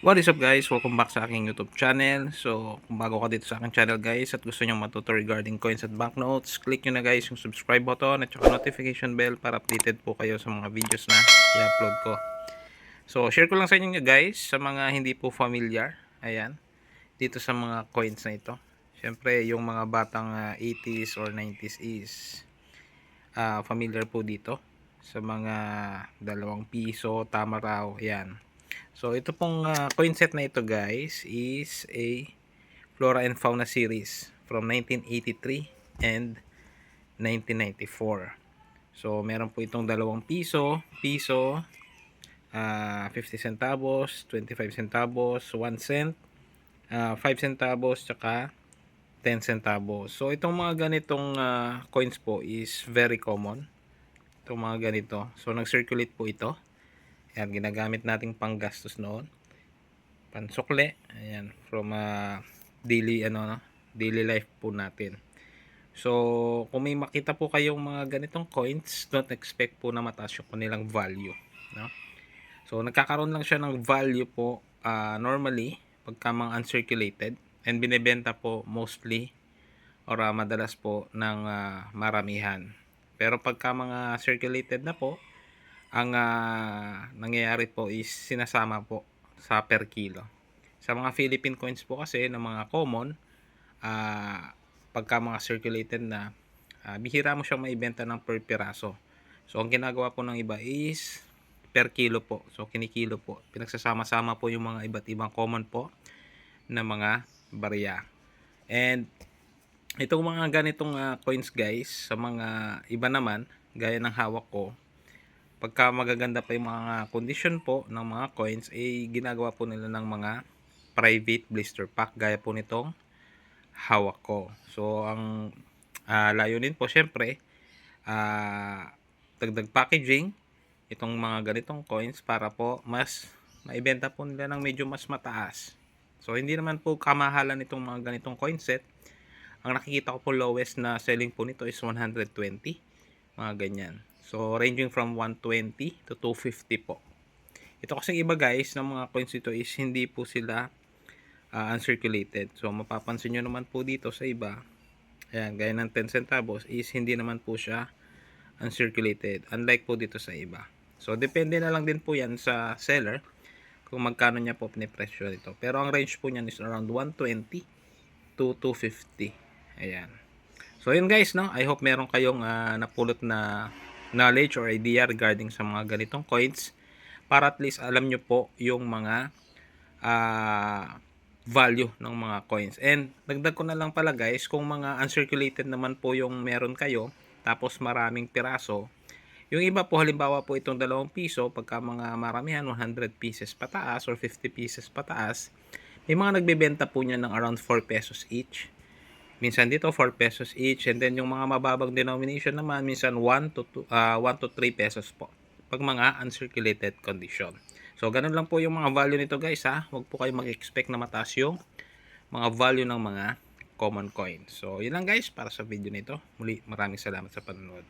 What is up guys? Welcome back sa aking YouTube channel. So, kung bago ka dito sa aking channel guys at gusto nyo matuto regarding coins at banknotes, click nyo na guys yung subscribe button at saka notification bell para updated po kayo sa mga videos na i-upload ko. So, share ko lang sa inyo guys sa mga hindi po familiar. Ayan, dito sa mga coins na ito. Siyempre, yung mga batang 80s or 90s is familiar po dito sa mga 2 piso, tama raw. Ayan. So, ito pong coin set na ito guys is a Flora and Fauna series from 1983 and 1994. So, meron po itong 2 piso, 50 centavos, 25 centavos, 1 cent, 5 centavos, tsaka 10 centavos. So, itong mga ganitong coins po is very common. Itong mga ganito. So, nag-circulate po ito. Ayan, ginagamit nating panggastos noon. Pansukle. Ayan, from daily daily life po natin. So, kung may makita po kayong mga ganitong coins, don't expect po na mataas yung kanilang value, no? So, nagkakaroon lang siya ng value po normally pagka mga uncirculated and binebenta po mostly or madalas po ng maramihan. Pero pagka mga circulated na po, ang nangyayari po is sinasama po sa per kilo. Sa mga Philippine coins po kasi na mga common, pagka mga circulated na, bihira mo siyang maibenta ng per piraso. So, ang ginagawa po ng iba is per kilo po. So, kinikilo po. Pinagsasama-sama po yung mga iba't ibang common po na mga barya. And itong mga ganitong coins guys, sa mga iba naman, gaya ng hawak ko, pagka magaganda pa yung mga condition po ng mga coins, ginagawa po nila ng mga private blister pack gaya po nitong hawak ko. So, ang layunin po syempre, dagdag packaging itong mga ganitong coins para po mas maibenta po nila ng medyo mas mataas. So, hindi naman po kamahalan itong mga ganitong coin set. Ang nakikita ko po lowest na selling po nito is 120, mga ganyan. So, ranging from 120 to 250 po. Ito kasing iba guys, ng mga coins ito is hindi po sila uncirculated. So, mapapansin nyo naman po dito sa iba, ayan, gaya ng 10 centavos is hindi naman po siya uncirculated. Unlike po dito sa iba. So, depende na lang din po yan sa seller kung magkano niya po pinipresyo dito. Pero ang range po niyan is around 120 to 250. Ayan. So, yun guys, no? I hope meron kayong napulot na knowledge or idea regarding sa mga ganitong coins para at least alam nyo po yung mga value ng mga coins. And dagdag ko na lang pala guys, kung mga uncirculated naman po yung meron kayo tapos maraming piraso, yung iba po halimbawa po itong 2 piso, pagka mga maramihan 100 pieces pataas or 50 pieces pataas, may mga nagbebenta po niya ng around 4 pesos each. Minsan dito 4 pesos each, and then yung mga mababang denomination naman minsan 1 to 3 pesos po pag mga uncirculated condition. So ganun lang po yung mga value nito guys ha. Huwag po kayo mag-expect na mataas yung mga value ng mga common coins. So yun lang guys para sa video nito. Muli maraming salamat sa panonood.